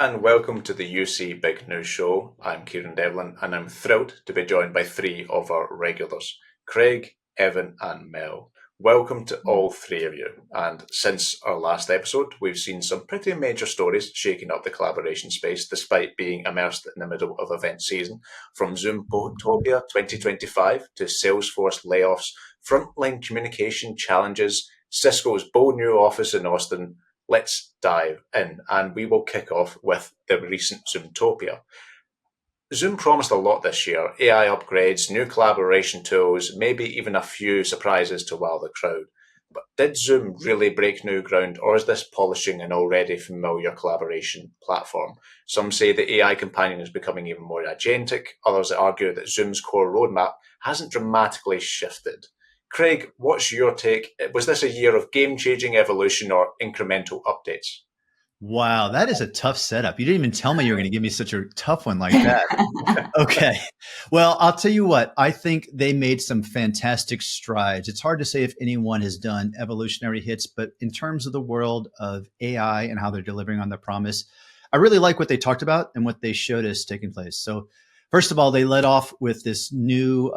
and welcome to the UC Big News Show. I'm Kieran Devlin and I'm thrilled to be joined by three of our regulars, Craig, Evan and Mel. Welcome to all three of you. And since our last episode, we've seen some pretty major stories shaking up the collaboration space despite being immersed in the middle of event season, from Zoomtopia 2025 to Salesforce layoffs, Frontline communication challenges, Cisco's bold new office in Austin. Let's dive in, and we will kick off with the recent Zoomtopia. Zoom promised a lot this year: AI upgrades, new collaboration tools, maybe even a few surprises to wow the crowd. But did Zoom really break new ground, or is this polishing an already familiar collaboration platform? Some say the AI companion is becoming even more agentic. Others argue that Zoom's core roadmap hasn't dramatically shifted. Craig, what's your take? Was this a year of game-changing evolution or incremental updates? Wow, that is a tough setup. You didn't even tell me you were going to give me such a tough one like that. Okay. Well, I'll tell you what, I think they made some fantastic strides. It's hard to say if anyone has done evolutionary hits, but in terms of the world of AI and how they're delivering on the promise, I really like what they talked about and what they showed us taking place. So first of all, they led off with this new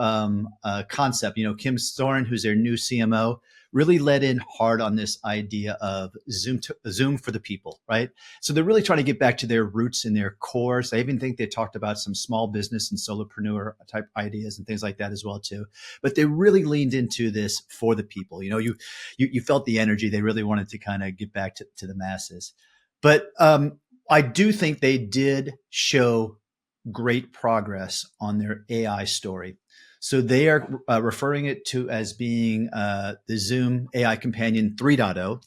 concept. Kim Storin, who's their new CMO, really led in hard on this idea of Zoom for the people, right? So they're really trying to get back to their roots and their core. So I even think they talked about some small business and solopreneur type ideas and things like that as well too. But they really leaned into this for the people. You felt the energy. They really wanted to kind of get back to the masses. But I do think they did show great progress on their AI story. So they are referring it to as being the Zoom AI Companion 3.0,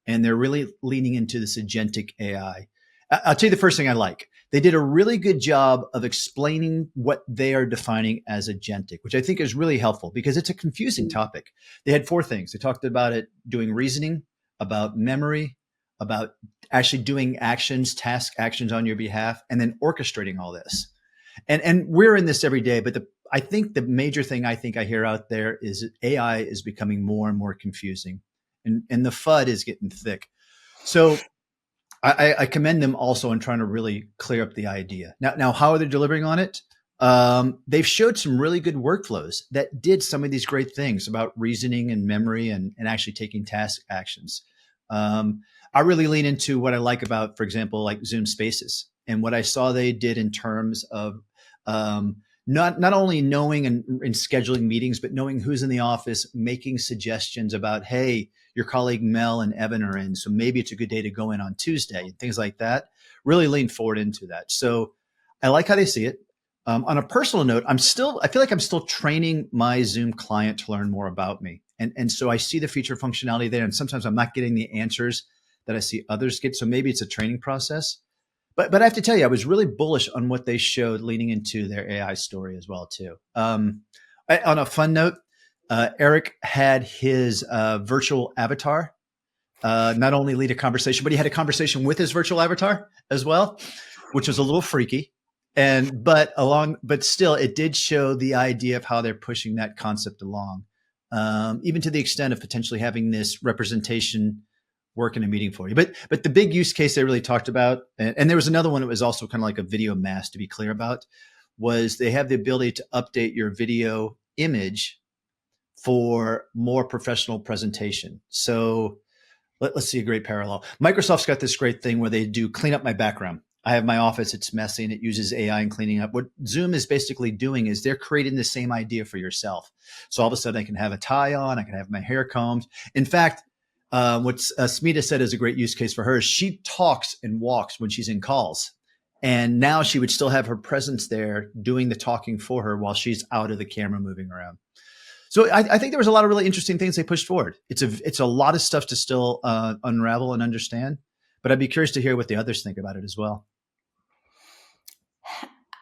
and they're really leaning into this agentic AI. I'll tell you the first thing I like. They did a really good job of explaining what they are defining as agentic, which I think is really helpful because it's a confusing topic. They had four things. They talked about it doing reasoning, about memory, about actually doing task actions on your behalf, and then orchestrating all this. And we're in this every day, but I think the major thing I hear out there is AI is becoming more and more confusing, and the FUD is getting thick. So I commend them also in trying to really clear up the idea. Now how are they delivering on it? They've showed some really good workflows that did some of these great things about reasoning and memory and actually taking task actions. I really lean into what I like about, for example, like Zoom Spaces and what I saw they did in terms of not only knowing and scheduling meetings, but knowing who's in the office, making suggestions about, hey, your colleague Mel and Evan are in, so maybe it's a good day to go in on Tuesday, and things like that. Really lean forward into that. So I like how they see it. On a personal note, I feel like I'm still training my Zoom client to learn more about me. And so I see the feature functionality there, and sometimes I'm not getting the answers that I see others get. So maybe it's a training process. But I have to tell you, I was really bullish on what they showed leading into their AI story as well, too. On a fun note, Eric had his virtual avatar not only lead a conversation, but he had a conversation with his virtual avatar as well, which was a little freaky. But still, it did show the idea of how they're pushing that concept along, even to the extent of potentially having this representation work in a meeting for you. But the big use case they really talked about, and there was another one that was also kind of like a video mask, to be clear about, was they have the ability to update your video image for more professional presentation. So let's see a great parallel. Microsoft's got this great thing where they do clean up my background. I have my office, it's messy, and it uses AI in cleaning up. What Zoom is basically doing is they're creating the same idea for yourself. So all of a sudden I can have a tie on, I can have my hair combed. In fact, what Smita said is a great use case for her. She talks and walks when she's in calls. And now she would still have her presence there doing the talking for her while she's out of the camera moving around. So I think there was a lot of really interesting things they pushed forward. It's a lot of stuff to still unravel and understand, but I'd be curious to hear what the others think about it as well.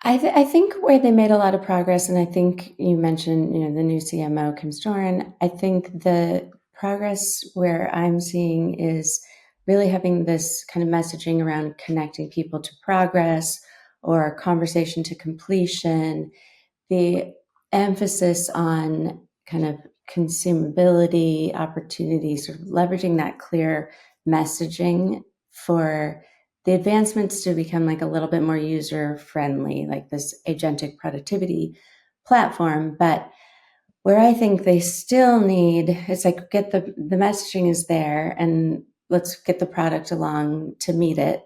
I think where they made a lot of progress, and I think you mentioned, the new CMO, Kim Storin, I think the progress where I'm seeing is really having this kind of messaging around connecting people to progress or conversation to completion, the emphasis on kind of consumability opportunities, sort of leveraging that clear messaging for the advancements to become like a little bit more user friendly, like this agentic productivity platform. But where I think they still need, it's like get the messaging is there and let's get the product along to meet it.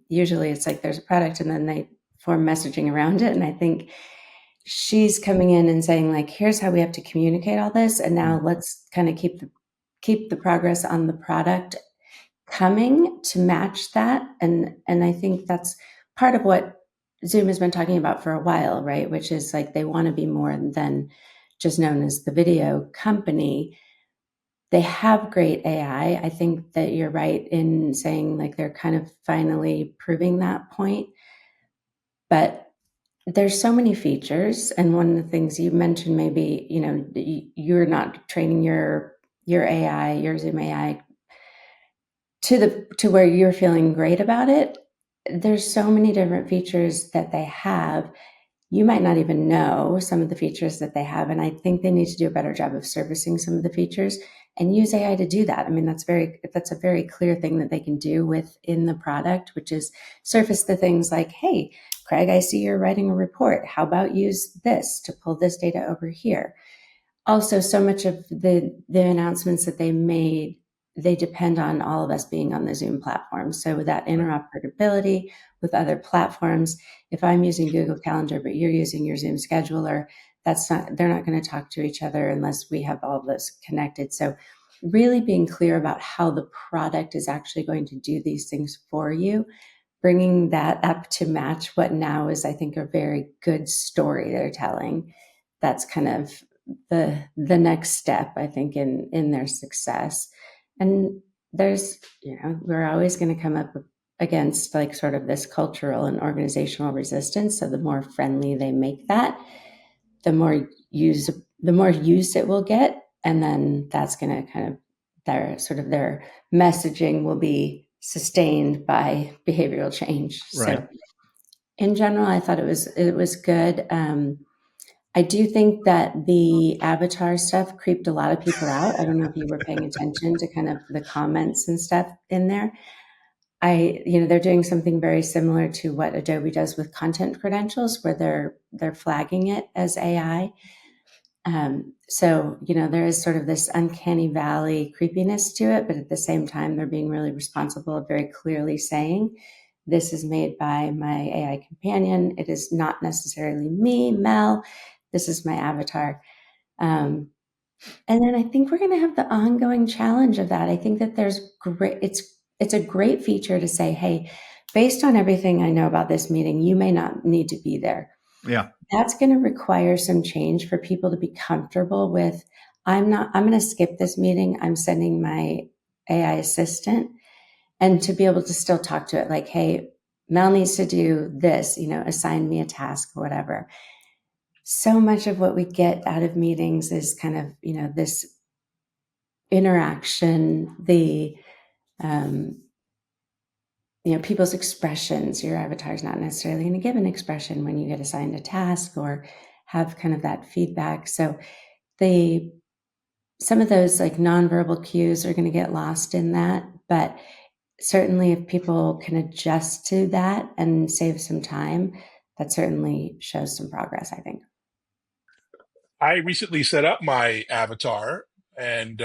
Usually it's like there's a product and then they form messaging around it. And I think she's coming in and saying like, here's how we have to communicate all this. And now let's kind of keep the progress on the product coming to match that. And I think that's part of what Zoom has been talking about for a while, right? Which is like they want to be more than just known as the video company. They have great AI. I think that you're right in saying like they're kind of finally proving that point. But there's so many features. And one of the things you mentioned, maybe, you're not training your AI, your Zoom AI to where you're feeling great about it. There's so many different features that they have. You might not even know some of the features that they have. And I think they need to do a better job of servicing some of the features and use AI to do that. I mean, that's a very clear thing that they can do within the product, which is surface the things like, hey, Craig, I see you're writing a report. How about use this to pull this data over here? Also, so much of the announcements that they made, they depend on all of us being on the Zoom platform. So with that interoperability with other platforms, if I'm using Google Calendar, but you're using your Zoom scheduler, they're not going to talk to each other unless we have all of this connected. So really being clear about how the product is actually going to do these things for you, bringing that up to match what now is, I think, a very good story they're telling. That's kind of the next step, I think, in their success. And there's, we're always going to come up against like sort of this cultural and organizational resistance. So the more friendly they make that, the more use it will get. And then that's going to kind of their messaging will be sustained by behavioral change. Right. So in general, I thought it was good. I do think that the avatar stuff creeped a lot of people out. I don't know if you were paying attention to kind of the comments and stuff in there. They're doing something very similar to what Adobe does with content credentials, where they're flagging it as AI. So there is sort of this uncanny valley creepiness to it, but at the same time, they're being really responsible, very clearly saying, this is made by my AI companion. It is not necessarily me, Mel. This is my avatar. And then I think we're going to have the ongoing challenge of that. I think that there's great, it's a great feature to say, hey, based on everything I know about this meeting, you may not need to be there. Yeah. That's going to require some change for people to be comfortable with, I'm going to skip this meeting. I'm sending my AI assistant, and to be able to still talk to it like, hey, Mel needs to do this, assign me a task or whatever. So much of what we get out of meetings is kind of, this interaction, people's expressions. Your avatar is not necessarily going to give an expression when you get assigned a task or have kind of that feedback. So some of those like nonverbal cues are going to get lost in that, but certainly if people can adjust to that and save some time, that certainly shows some progress, I think. I recently set up my avatar, and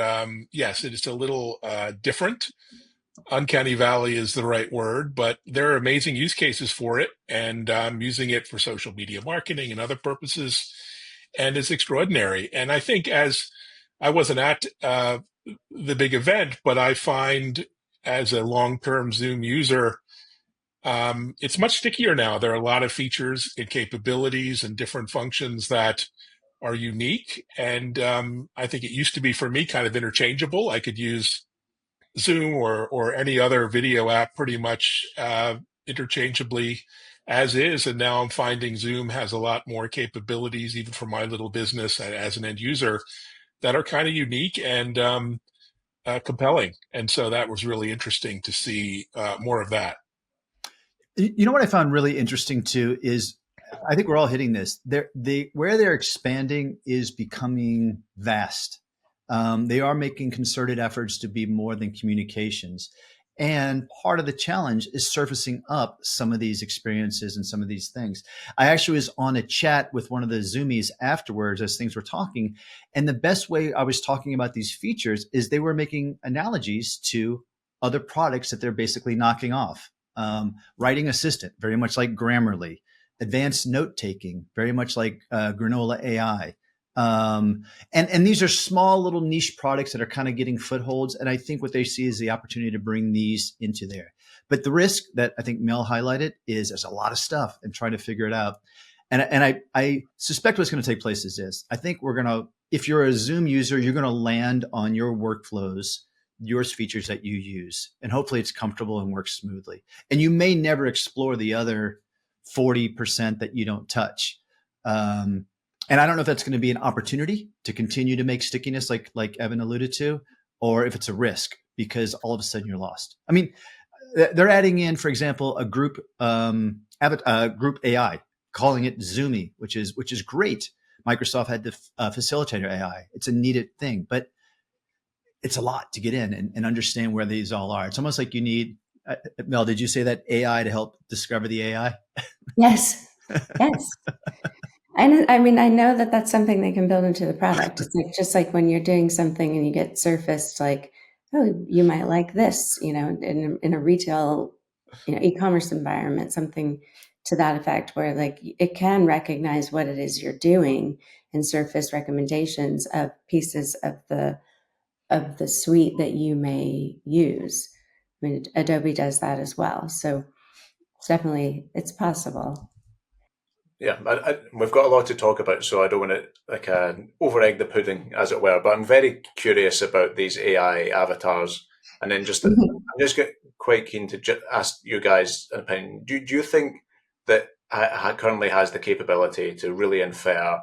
yes, it is a little different. Uncanny valley is the right word, but there are amazing use cases for it, and I'm using it for social media marketing and other purposes, and it's extraordinary. And I think as I wasn't at the big event, but I find as a long-term Zoom user, it's much stickier now. There are a lot of features and capabilities and different functions that are unique. And I think it used to be for me kind of interchangeable. I could use Zoom or any other video app pretty much interchangeably as is. And now I'm finding Zoom has a lot more capabilities, even for my little business as an end user, that are kind of unique and compelling. And so that was really interesting to see more of that. You know what I found really interesting too is I think we're all hitting this. Where they're expanding is becoming vast. They are making concerted efforts to be more than communications. And part of the challenge is surfacing up some of these experiences and some of these things. I actually was on a chat with one of the Zoomies afterwards as things were talking. And the best way I was talking about these features is they were making analogies to other products that they're basically knocking off. Writing assistant, very much like Grammarly. Advanced note taking, very much like Granola AI. And these are small little niche products that are kind of getting footholds. And I think what they see is the opportunity to bring these into there. But the risk that I think Mel highlighted is there's a lot of stuff and trying to figure it out. And I suspect what's going to take place is this. I think we're going to, if you're a Zoom user, you're going to land on your workflows, your features that you use, and hopefully it's comfortable and works smoothly. And you may never explore the other 40% that you don't touch. And I don't know if that's going to be an opportunity to continue to make stickiness like Evan alluded to, or if it's a risk because all of a sudden you're lost. I mean, they're adding in, for example, a group group AI, calling it Zoomy, which is great. Microsoft had the facilitator AI. It's a needed thing, but it's a lot to get in and understand where these all are. It's almost like you need, Mel, did you say that AI to help discover the AI? Yes. Yes. And I mean, I know that that's something they can build into the product. It's like, just like when you're doing something and you get surfaced like, oh, you might like this, in a retail, e-commerce environment, something to that effect, where like it can recognize what it is you're doing and surface recommendations of pieces of the suite that you may use. I mean, Adobe does that as well. So it's possible. Yeah, we've got a lot to talk about, so I don't want to over egg the pudding, as it were. But I'm very curious about these AI avatars, and then I'm just quite keen to ask you guys an opinion. Do you think that currently has the capability to really infer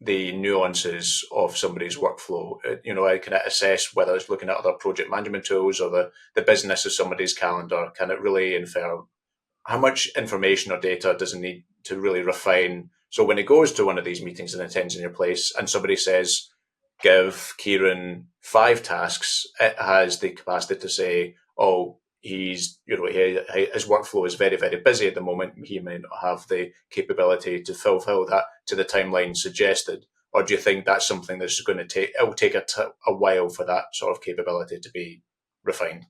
the nuances of somebody's workflow? I can assess whether it's looking at other project management tools or the business of somebody's calendar. Can it really infer how much information or data does it need to really refine? So when it goes to one of these meetings and attends in your place and somebody says, give Kieran 5 tasks, it has the capacity to say, oh, his workflow is very, very busy at the moment. He may not have the capability to fulfill that to the timeline suggested. Or do you think that's something that's going to take, it will take a while for that sort of capability to be refined?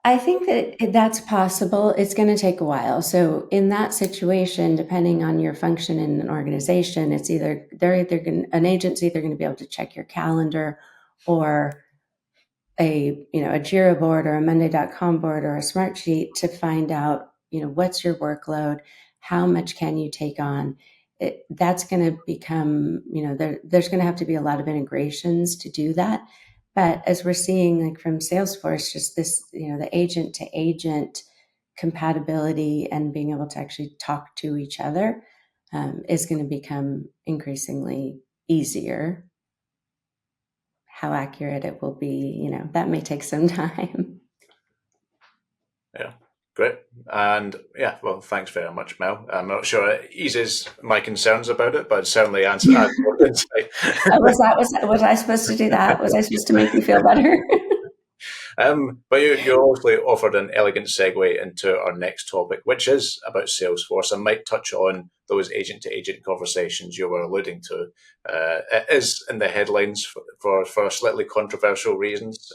I think that that's possible. It's going to take a while. So in that situation, depending on your function in an organization, an agent's either going to be able to check your calendar or a Jira board or a Monday.com board or a Smartsheet to find out, what's your workload, how much can you take on. That's going to become, there's going to have to be a lot of integrations to do that. But as we're seeing, like from Salesforce, just this, the agent to agent compatibility and being able to actually talk to each other is going to become increasingly easier. How accurate it will be, that may take some time. Yeah, great. And yeah, well, thanks very much, Mel. I'm not sure it eases my concerns about it, but it certainly adds more insight. Was I supposed to do that? Was I supposed to make you feel better? But you obviously offered an elegant segue into our next topic, which is about Salesforce. I might touch on those agent-to-agent conversations you were alluding to. It is in the headlines for slightly controversial reasons,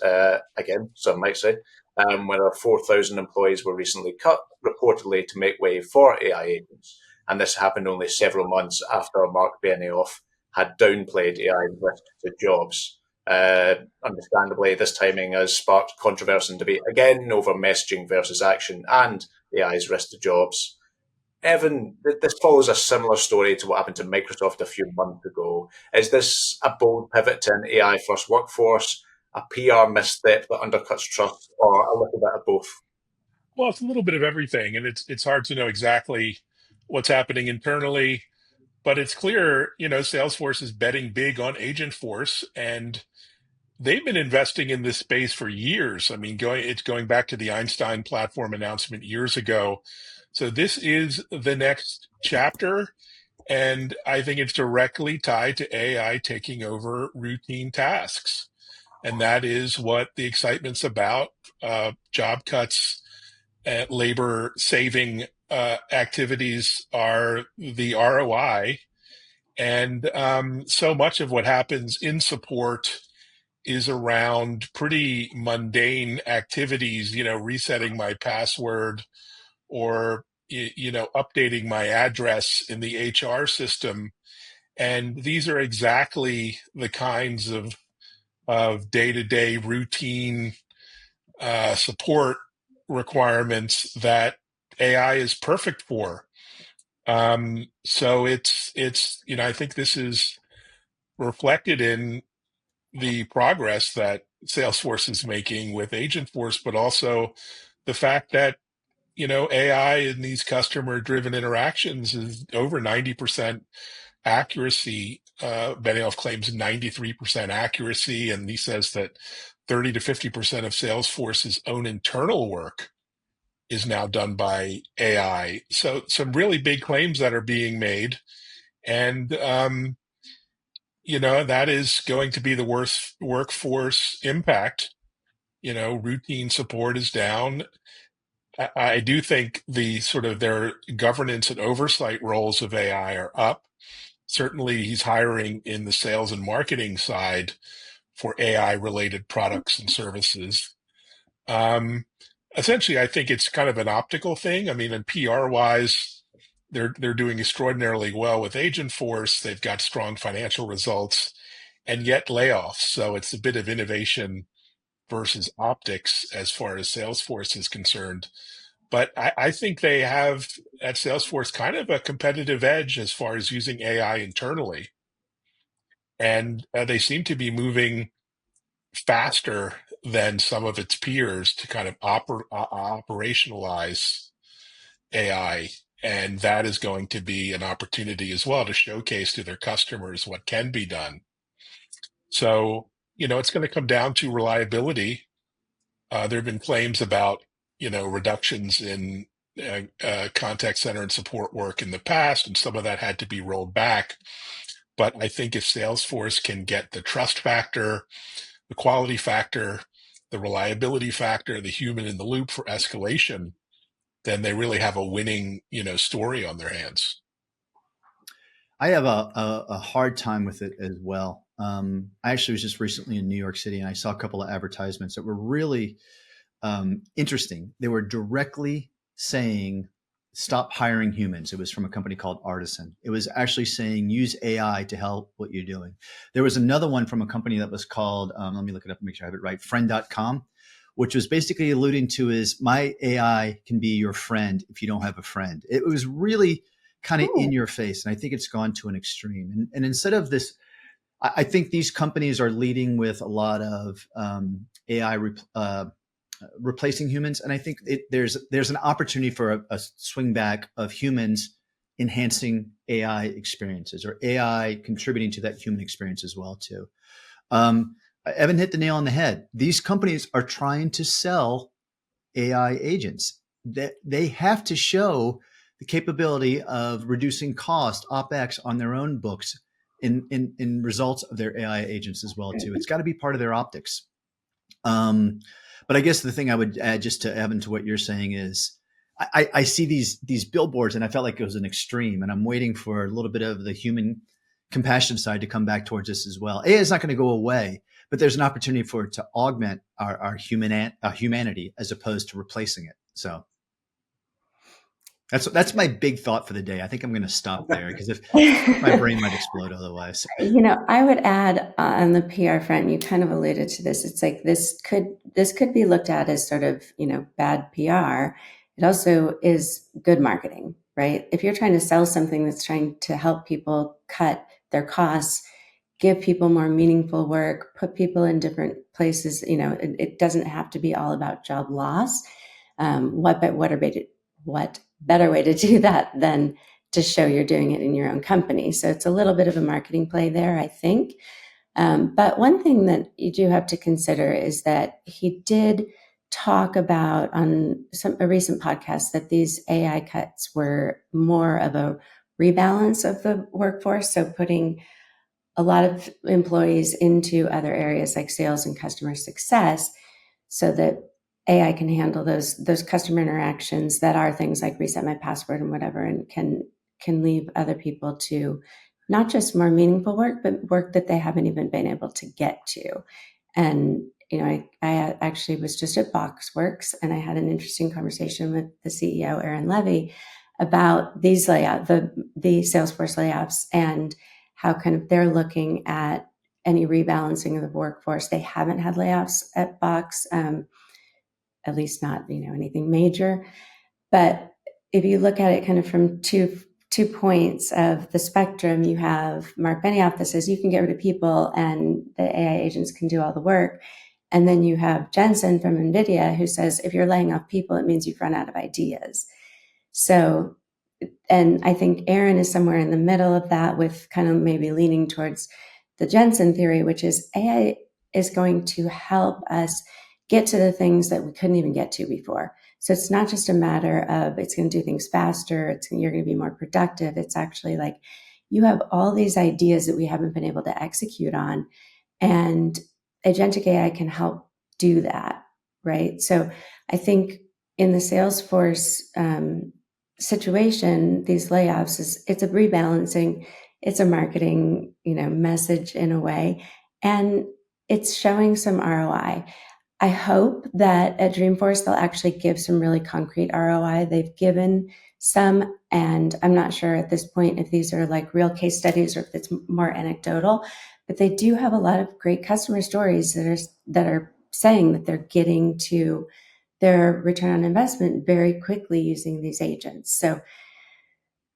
again, some might say, where 4,000 employees were recently cut, reportedly to make way for AI agents. And this happened only several months after Mark Benioff had downplayed AI's risk to jobs. Understandably, this timing has sparked controversy and debate again over messaging versus action and AI's risk to jobs. Evan, this follows a similar story to what happened to Microsoft a few months ago. Is this a bold pivot to an AI first workforce, a PR misstep that undercuts trust, or a little bit of both? Well, it's a little bit of everything, and it's hard to know exactly what's happening internally, but it's clear, Salesforce is betting big on Agentforce, and they've been investing in this space for years. I mean, it's going back to the Einstein platform announcement years ago. So this is the next chapter, and I think it's directly tied to AI taking over routine tasks. And that is what the excitement's about. Job cuts, labor saving activities are the ROI. And so much of what happens in support is around pretty mundane activities, resetting my password or, updating my address in the HR system. And these are exactly the kinds of day-to-day routine support requirements that AI is perfect for. So it's I think this is reflected in the progress that Salesforce is making with Agentforce, but also the fact that AI in these customer-driven interactions is over 90% accuracy. Benioff claims 93% accuracy, and he says that 30 to 50% of Salesforce's own internal work is now done by AI. So some really big claims that are being made. And, that is going to be the worst workforce impact. Routine support is down. I do think the sort of their governance and oversight roles of AI are up. Certainly, he's hiring in the sales and marketing side for AI related products and services. Essentially, I think it's kind of an optical thing. I mean, in PR wise, they're doing extraordinarily well with Agentforce. They've got strong financial results and yet layoffs. So it's a bit of innovation versus optics as far as Salesforce is concerned. But I think they have at Salesforce kind of a competitive edge as far as using AI internally. And they seem to be moving faster than some of its peers to kind of operationalize AI. And that is going to be an opportunity as well to showcase to their customers what can be done. So, it's going to come down to reliability. There have been claims about, reductions in contact center and support work in the past, and some of that had to be rolled back. But I think if Salesforce can get the trust factor, the quality factor, the reliability factor, the human in the loop for escalation, then they really have a winning, story on their hands. I have a hard time with it as well. I actually was just recently in New York City, and I saw a couple of advertisements that were really interesting. They were directly saying, stop hiring humans. It was from a company called Artisan. It was actually saying, use AI to help what you're doing. There was another one from a company that was called, let me look it up and make sure I have it right, friend.com, which was basically alluding to is my AI can be your friend if you don't have a friend. It was really kind of in your face. And I think it's gone to an extreme. And instead of this, I think these companies are leading with a lot of AI replacing humans. And I think there's an opportunity for a swing back of humans enhancing AI experiences or AI contributing to that human experience as well too. Evan hit the nail on the head. These companies are trying to sell AI agents. They have to show the capability of reducing cost, OpEx on their own books in results of their AI agents as well too. It's got to be part of their optics. But I guess the thing I would add just to Evan to what you're saying is I see these billboards and I felt like it was an extreme, and I'm waiting for a little bit of the human compassion side to come back towards us as well. AI is not going to go away, but there's an opportunity for it to augment our humanity as opposed to replacing it. So that's my big thought for the day. I think I'm going to stop there because if my brain might explode otherwise. I would add on the PR front, you kind of alluded to this. It's like this could be looked at as sort of, bad PR. It also is good marketing, right? If you're trying to sell something that's trying to help people cut their costs, give people more meaningful work, put people in different places, it doesn't have to be all about job loss. What better way to do that than to show you're doing it in your own company? So it's a little bit of a marketing play there, I think. But one thing that you do have to consider is that he did talk about on a recent podcast that these AI cuts were more of a rebalance of the workforce. So putting a lot of employees into other areas like sales and customer success so that AI can handle those customer interactions that are things like reset my password and whatever, and can leave other people to not just more meaningful work, but work that they haven't even been able to get to. And I actually was just at BoxWorks, and I had an interesting conversation with the CEO, Aaron Levy, about these layoffs, the Salesforce layoffs, and how kind of they're looking at any rebalancing of the workforce. They haven't had layoffs at Box, at least not anything major. But if you look at it kind of from two points of the spectrum, you have Mark Benioff that says you can get rid of people and the AI agents can do all the work. And then you have Jensen from NVIDIA who says if you're laying off people, it means you've run out of ideas. So, and I think Aaron is somewhere in the middle of that, with kind of maybe leaning towards the Jensen theory, which is AI is going to help us get to the things that we couldn't even get to before. So it's not just a matter of it's going to do things faster, you're going to be more productive. It's actually like you have all these ideas that we haven't been able to execute on, and agentic AI can help do that, right? So I think in the Salesforce situation, these layoffs it's a rebalancing, it's a marketing message in a way, and it's showing some ROI. I hope that at Dreamforce they'll actually give some really concrete ROI. They've given some, and I'm not sure at this point if these are like real case studies or if it's more anecdotal, but they do have a lot of great customer stories that are saying that they're getting to their return on investment very quickly using these agents. So,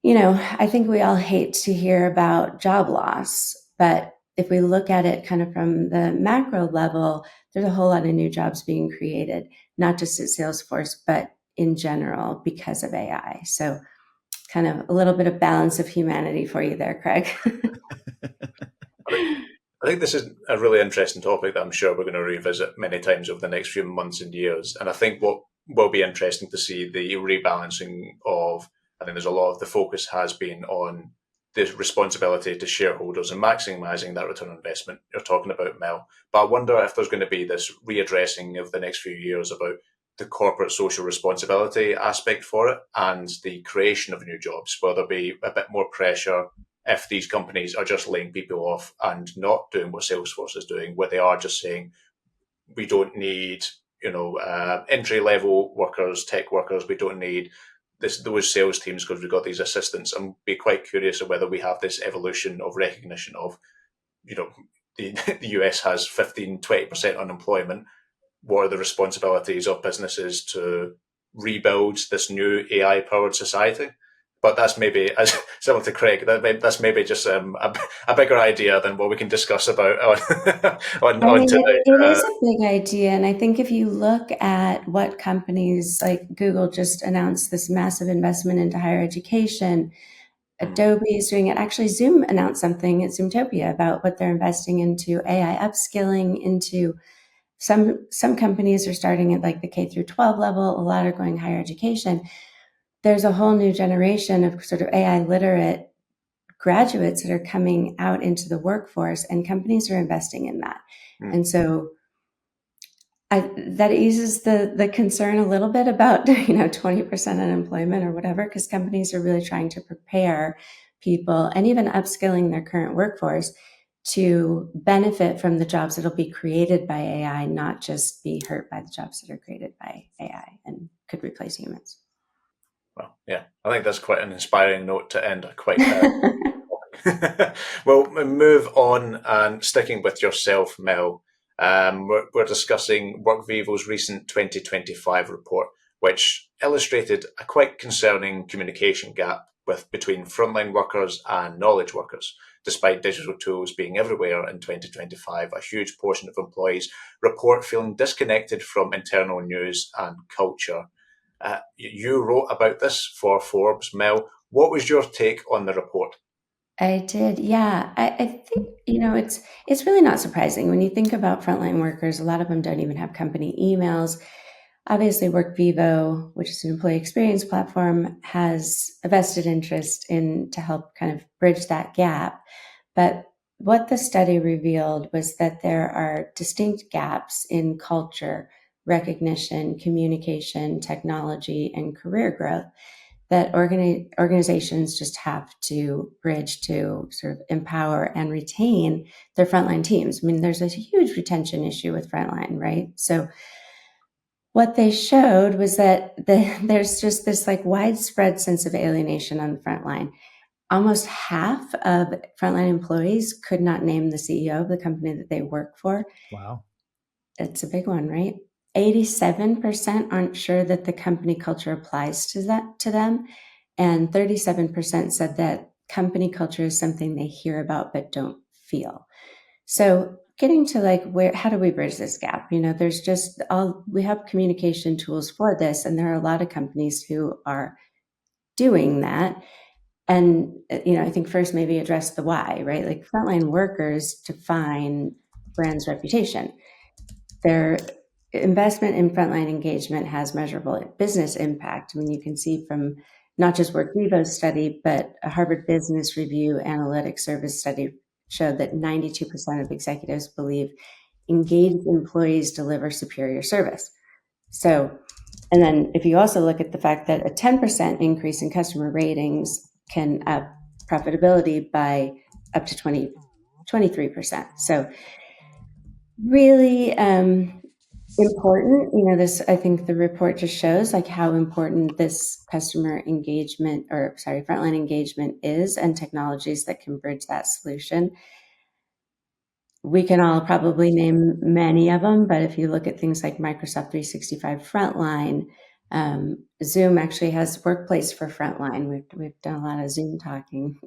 I think we all hate to hear about job loss, but if we look at it kind of from the macro level, there's a whole lot of new jobs being created, not just at Salesforce, but in general because of AI. So kind of a little bit of balance of humanity for you there, Craig. I think this is a really interesting topic that I'm sure we're going to revisit many times over the next few months and years. And I think what will be interesting to see the rebalancing of, I think there's a lot of the focus has been on the responsibility to shareholders and maximising that return on investment you're talking about, Mel. But I wonder if there's going to be this readdressing of the next few years about the corporate social responsibility aspect for it and the creation of new jobs, where there'll be a bit more pressure if these companies are just laying people off and not doing what Salesforce is doing, where they are just saying, we don't need, entry-level workers, tech workers, we don't need those sales teams because we've got these assistants. And be quite curious of whether we have this evolution of recognition of, the US has 15, 20% unemployment. What are the responsibilities of businesses to rebuild this new AI-powered society? But that's maybe, as similar to Craig, that's maybe just a bigger idea than what we can discuss about on today. It is a big idea. And I think if you look at what companies like Google just announced this massive investment into higher education, Adobe is doing it. Actually, Zoom announced something at Zoomtopia about what they're investing into AI upskilling into. Some companies are starting at like the K through 12 level. A lot are going higher education. There's a whole new generation of sort of AI literate graduates that are coming out into the workforce, and companies are investing in that. And so that eases the concern a little bit about 20% unemployment or whatever, because companies are really trying to prepare people and even upskilling their current workforce to benefit from the jobs that'll be created by AI, not just be hurt by the jobs that are created by AI and could replace humans. Well, yeah, I think that's quite an inspiring note to end quite. Well, we move on, and sticking with yourself, Mel, we're discussing WorkVivo's recent 2025 report, which illustrated a quite concerning communication gap between frontline workers and knowledge workers. Despite digital tools being everywhere in 2025, a huge portion of employees report feeling disconnected from internal news and culture. You wrote about this for Forbes, Mel. What was your take on the report? I did, yeah. I think it's really not surprising when you think about frontline workers. A lot of them don't even have company emails. Obviously, WorkVivo, which is an employee experience platform, has a vested interest in to help kind of bridge that gap. But what the study revealed was that there are distinct gaps in culture, recognition, communication, technology, and career growth that organizations just have to bridge to sort of empower and retain their frontline teams. I mean, there's a huge retention issue with frontline, right? So what they showed was that there's just this like widespread sense of alienation on the front line. Almost half of frontline employees could not name the CEO of the company that they work for. Wow. It's a big one, right? 87% aren't sure that the company culture applies to them. And 37% said that company culture is something they hear about but don't feel. So getting to like how do we bridge this gap? There's just we have communication tools for this, and there are a lot of companies who are doing that. And, I think first maybe address the why, right? Like frontline workers define brand's reputation. Their investment in frontline engagement has measurable business impact. I mean, you can see from not just Workvivo's study, but a Harvard Business Review analytics service study showed that 92% of executives believe engaged employees deliver superior service. So, and then if you also look at the fact that a 10% increase in customer ratings can up profitability by up to 23%. So really important, I think the report just shows like how important this customer engagement frontline engagement is, and technologies that can bridge that solution. We can all probably name many of them, but if you look at things like Microsoft 365 Frontline, Zoom actually has Workplace for Frontline. We've done a lot of Zoom talking.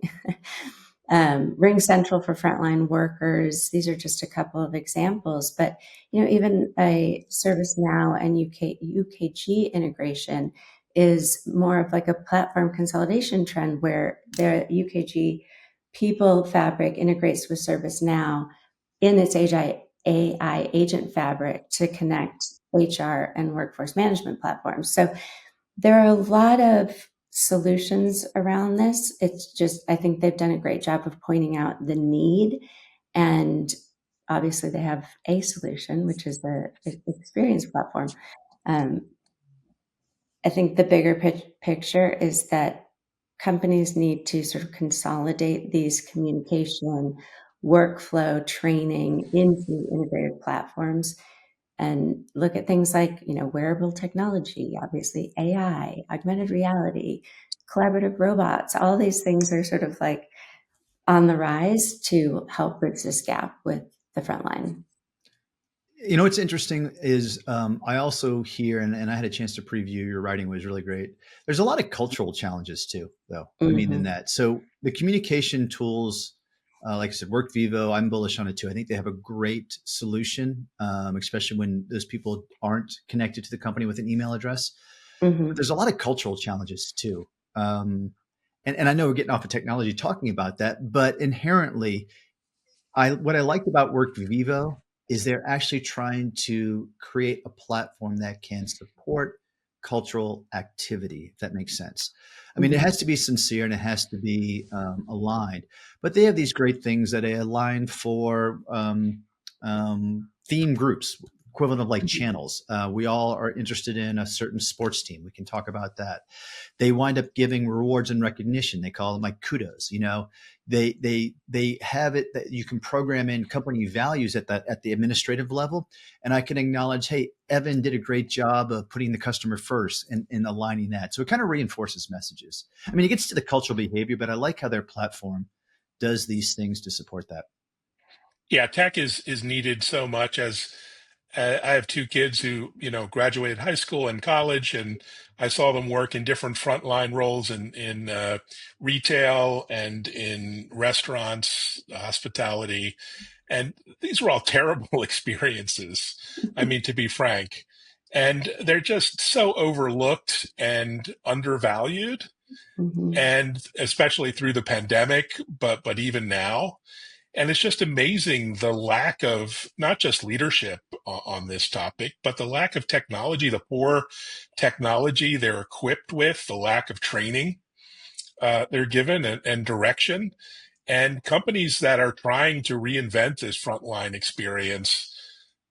Ring Central for frontline workers. These are just a couple of examples, but even a ServiceNow and UKG integration is more of like a platform consolidation trend where the UKG People Fabric integrates with ServiceNow in its AI agent fabric to connect HR and workforce management platforms. So there are a lot of solutions around this. It's just, I think they've done a great job of pointing out the need, and obviously they have a solution, which is the experience platform. I think the bigger picture is that companies need to sort of consolidate these communication, workflow, training into integrated platforms and look at things like, wearable technology, obviously AI, augmented reality, collaborative robots. All these things are sort of like on the rise to help bridge this gap with the frontline. What's interesting is I also hear, and I had a chance to preview your writing was really great. There's a lot of cultural challenges too, though. I mean, in that. So the communication tools, like I said, Workvivo, I'm bullish on it too. I think they have a great solution, especially when those people aren't connected to the company with an email address. But there's a lot of cultural challenges too. And I know we're getting off of technology talking about that, but inherently, what I liked about Workvivo is they're actually trying to create a platform that can support cultural activity, if that makes sense. I mean, it has to be sincere and it has to be aligned, but they have these great things that they align for theme groups, equivalent of like channels. We all are interested in a certain sports team. We can talk about that. They wind up giving rewards and recognition. They call them like kudos, They have it that you can program in company values at the administrative level. And I can acknowledge, hey, Evan did a great job of putting the customer first and aligning that. So it kind of reinforces messages. I mean, it gets to the cultural behavior, but I like how their platform does these things to support that. Yeah, tech is needed so much. As I have two kids who, graduated high school and college, and I saw them work in different frontline roles in retail and in restaurants, hospitality. And these were all terrible experiences. I mean, to be frank, and they're just so overlooked and undervalued. And especially through the pandemic, but even now. And it's just amazing the lack of not just leadership on this topic, but the lack of technology, the poor technology they're equipped with, the lack of training they're given and direction. And companies that are trying to reinvent this frontline experience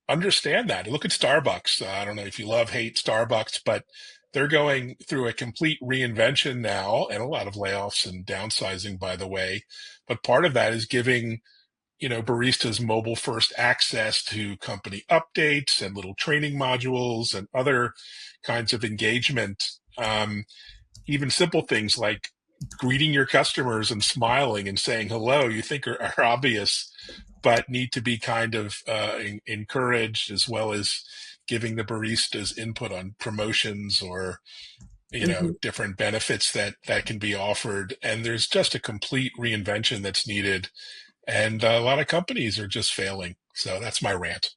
understand that. Look at Starbucks. I don't know if you love, hate Starbucks, but they're going through a complete reinvention now, and a lot of layoffs and downsizing, by the way. But part of that is giving baristas mobile first access to company updates and little training modules and other kinds of engagement. Even simple things like greeting your customers and smiling and saying hello, you think are obvious, but need to be kind of encouraged, as well as giving the baristas input on promotions or different benefits that can be offered. And there's just a complete reinvention that's needed, and a lot of companies are just failing. So that's my rant.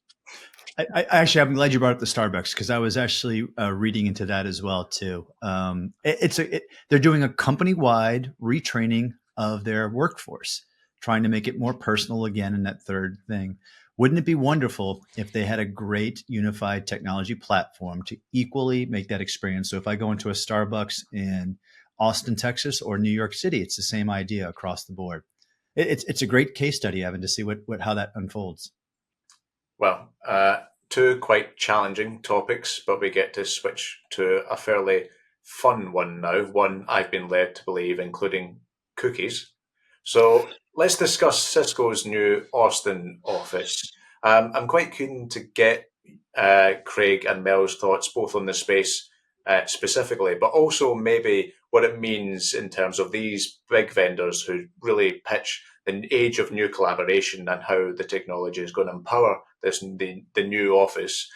I'm glad you brought up the Starbucks, because I was actually reading into that as well too. They're doing a company-wide retraining of their workforce, trying to make it more personal again. And that third thing, wouldn't it be wonderful if they had a great unified technology platform to equally make that experience? So if I go into a Starbucks in Austin, Texas, or New York City, it's the same idea across the board. It's a great case study, Evan, to see how that unfolds. Well, two quite challenging topics, but we get to switch to a fairly fun one now, one I've been led to believe, including cookies. So let's discuss Cisco's new Austin office. I'm quite keen to get Craig and Mel's thoughts both on the space specifically, but also maybe what it means in terms of these big vendors who really pitch the age of new collaboration and how the technology is going to empower the new office.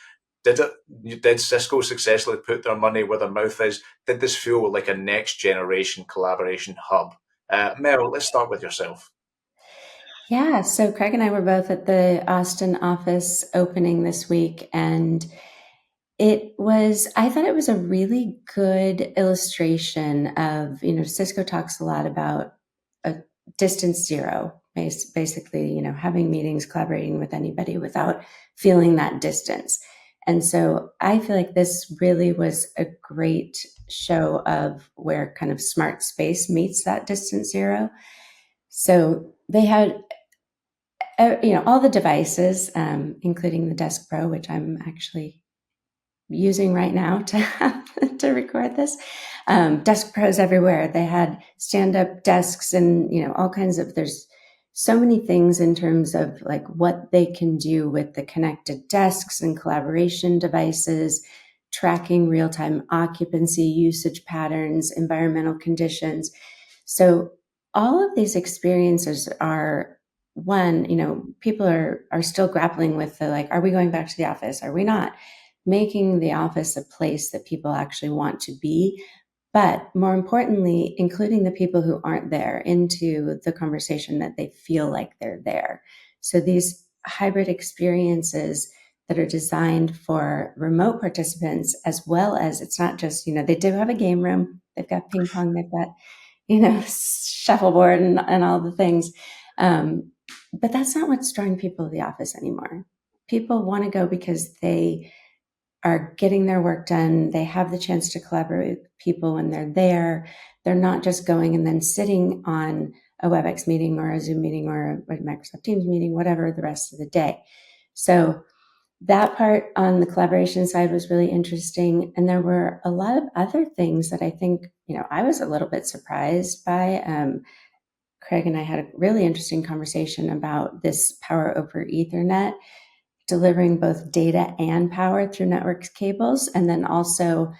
Did Cisco successfully put their money where their mouth is? Did this feel like a next generation collaboration hub? Mel, let's start with yourself. Yeah, so Craig and I were both at the Austin office opening this week, and I thought it was a really good illustration of, Cisco talks a lot about a distance zero, basically, having meetings, collaborating with anybody without feeling that distance. And so I feel like this really was a great show of where kind of smart space meets that distance zero. So they had, all the devices, including the Desk Pro, which I'm actually using right now to record this. Desk Pros everywhere. They had stand-up desks and, all kinds of, there's so many things in terms of like what they can do with the connected desks and collaboration devices, tracking real-time occupancy, usage patterns, environmental conditions. So all of these experiences are people are still grappling with are we going back to the office? Are we not? Making the office a place that people actually want to be, but more importantly, including the people who aren't there into the conversation, that they feel like they're there. So these hybrid experiences that are designed for remote participants, as well as, it's not just, they do have a game room, they've got ping pong, they've got, shuffleboard and all the things. But that's not what's drawing people to the office anymore. People want to go because they are getting their work done. They have the chance to collaborate with people when they're there. They're not just going and then sitting on a WebEx meeting or a Zoom meeting or a Microsoft Teams meeting, whatever, the rest of the day. So that part on the collaboration side was really interesting. And there were a lot of other things that I think, I was a little bit surprised by. Craig and I had a really interesting conversation about this power over Ethernet, delivering both data and power through network cables, and then also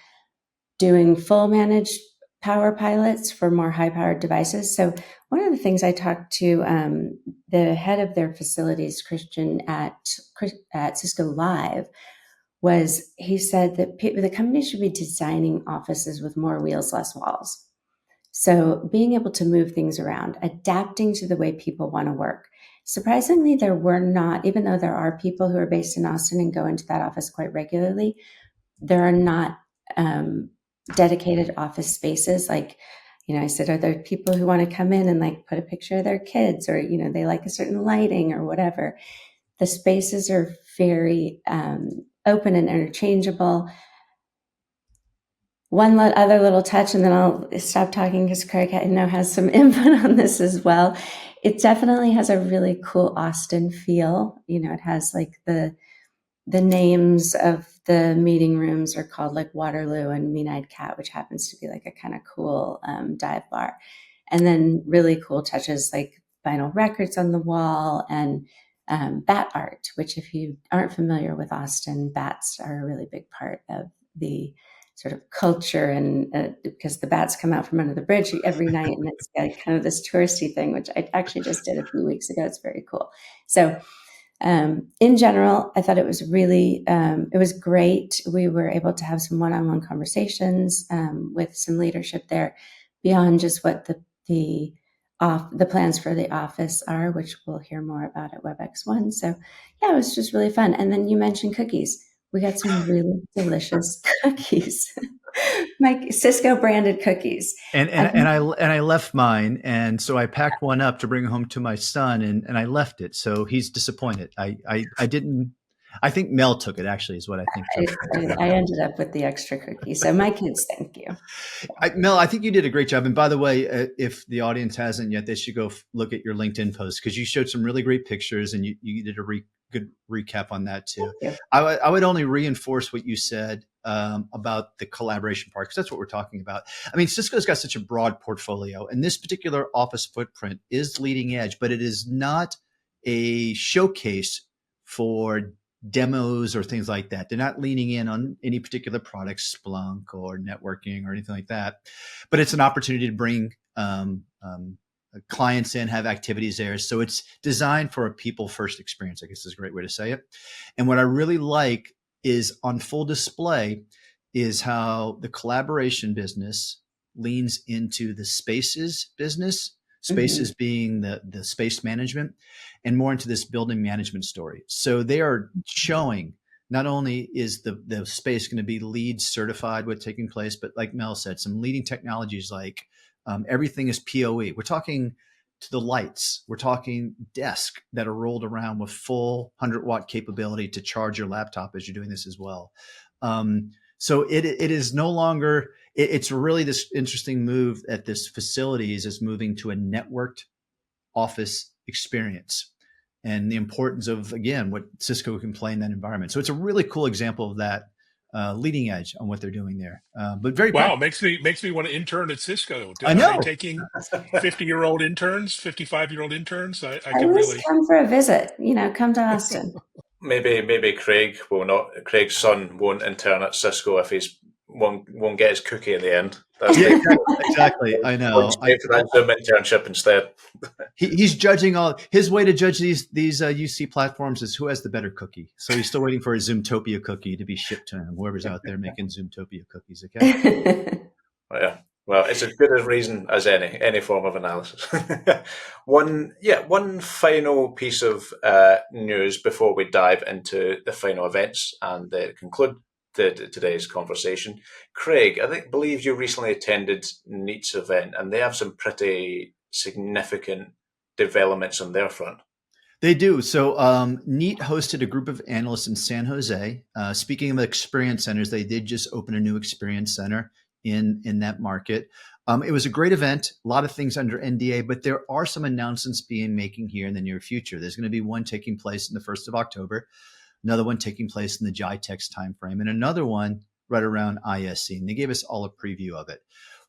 doing full managed power pilots for more high-powered devices. So one of the things I talked to the head of their facilities, Christian, at Cisco Live, was he said that the company should be designing offices with more wheels, less walls. So being able to move things around, adapting to the way people want to work. Surprisingly, there were not, even though there are people who are based in Austin and go into that office quite regularly, there are not dedicated office spaces. Like, I said, are there people who want to come in and put a picture of their kids, or, they like a certain lighting or whatever? The spaces are very open and interchangeable. One other little touch, and then I'll stop talking because Craig has some input on this as well, It definitely has a really cool Austin feel. It has like the names of the meeting rooms are called like Waterloo and Mean-Eyed Cat, which happens to be like a kind of cool dive bar. And then really cool touches like vinyl records on the wall and bat art, which if you aren't familiar with Austin, bats are a really big part of the sort of culture, and because the bats come out from under the bridge every night, and it's like kind of this touristy thing, which I actually just did a few weeks ago. It's very cool. So in general, I thought it was really, it was great. We were able to have some one-on-one conversations with some leadership there beyond just what the plans for the office are, which we'll hear more about at WebEx1. So yeah, it was just really fun. And then you mentioned cookies. We got some really delicious cookies, like Cisco branded cookies. And I left mine, and so I packed one up to bring home to my son, and I left it. So he's disappointed. I didn't. I think Mel took it. Actually, is what I think. I ended up with the extra cookie. So my kids, thank you. Mel, I think you did a great job. And by the way, if the audience hasn't yet, they should go look at your LinkedIn post, because you showed some really great pictures, and you did a good recap on that too. I would only reinforce what you said about the collaboration part, because that's what we're talking about. I mean, Cisco's got such a broad portfolio, and this particular office footprint is leading edge, but it is not a showcase for demos or things like that. They're not leaning in on any particular product, Splunk or networking or anything like that, but it's an opportunity to bring clients in, have activities there. So it's designed for a people first experience, I guess is a great way to say it. And what I really like is on full display is how the collaboration business leans into the spaces business, spaces being the space management, and more into this building management story. So they are showing not only is the space going to be LEED certified what's taking place, but like Mel said, some leading technologies like everything is PoE. We're talking to the lights. We're talking desks that are rolled around with full 100-watt capability to charge your laptop as you're doing this as well. So it is no longer, it's really this interesting move at this facilities is moving to a networked office experience, and the importance of, again, what Cisco can play in that environment. So it's a really cool example of that leading edge on what they're doing there. But very wow, makes me want to intern at Cisco. I know. Are they taking 50-year-old interns, 55-year-old interns? I At could least really come for a visit. Come to Austin. Maybe Craig's son won't intern at Cisco if he's won't get his cookie in the end. That's exactly. I know. For that Zoom internship instead. He's judging his way to judge these UC platforms is who has the better cookie. So he's still waiting for a Zoomtopia cookie to be shipped to him. Whoever's out there making Zoomtopia cookies. Okay. Yeah. Well, it's as good a reason as any form of analysis. One final piece of news before we dive into the final events and conclude today's conversation. Craig, I believe you recently attended NEAT's event, and they have some pretty significant developments on their front. They do. So NEAT hosted a group of analysts in San Jose. Speaking of experience centers, they did just open a new experience center in that market. It was a great event, a lot of things under NDA, but there are some announcements being making here in the near future. There's going to be one taking place in the 1st of October, another one taking place in the GITEX timeframe, and another one right around ISC. And they gave us all a preview of it.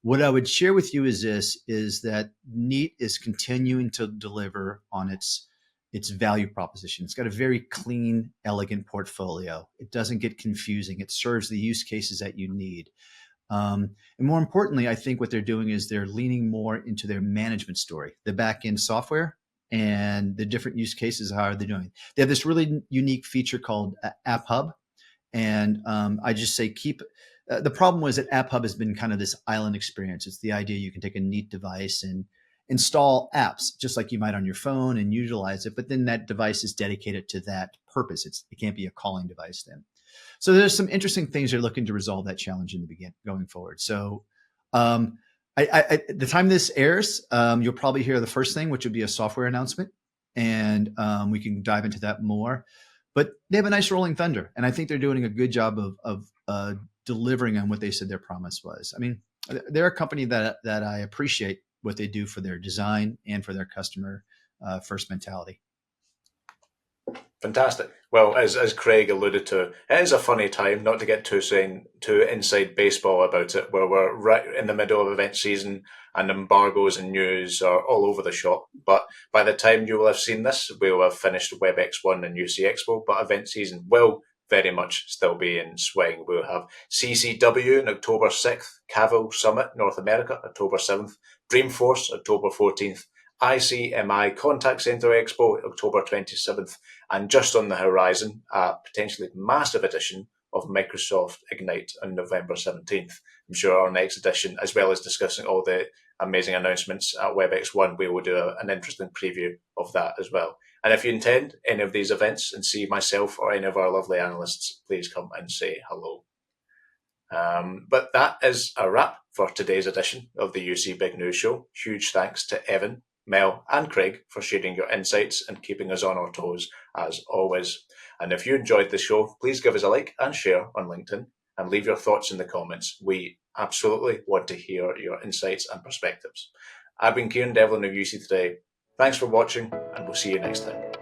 What I would share with you is that NEAT is continuing to deliver on its value proposition. It's got a very clean, elegant portfolio. It doesn't get confusing. It serves the use cases that you need. And more importantly, I think what they're doing is they're leaning more into their management story, the back-end software and the different use cases. How are they doing? They have this really unique feature called App Hub. And I just say the problem was that App Hub has been kind of this island experience. It's the idea you can take a NEAT device and install apps just like you might on your phone and utilize it. But then that device is dedicated to that purpose. It can't be a calling device then. So there's some interesting things they're looking to resolve that challenge in the beginning going forward. So the time this airs, you'll probably hear the first thing, which would be a software announcement. And we can dive into that more. But they have a nice rolling thunder. And I think they're doing a good job of delivering on what they said their promise was. I mean, they're a company that I appreciate what they do for their design and for their customer first mentality. Fantastic. Well, as Craig alluded to, it is a funny time, not to get too inside baseball about it, where we're right in the middle of event season and embargoes and news are all over the shop. But by the time you will have seen this, we will have finished WebEx1 and UC Expo, but event season will very much still be in swing. We'll have CCW on October 6th, Cavill Summit North America, October 7th, Dreamforce, October 14th, ICMI Contact Center Expo, October 27th, and just on the horizon, a potentially massive edition of Microsoft Ignite on November 17th. I'm sure our next edition, as well as discussing all the amazing announcements at WebEx1, we will do an interesting preview of that as well. And if you attend any of these events and see myself or any of our lovely analysts, please come and say hello. But that is a wrap for today's edition of the UC Big News Show. Huge thanks to Evan, Mel and Craig for sharing your insights and keeping us on our toes as always. And if you enjoyed the show, please give us a like and share on LinkedIn and leave your thoughts in the comments. We absolutely want to hear your insights and perspectives. I've been Kieran Devlin of UC Today. Thanks for watching, and we'll see you next time.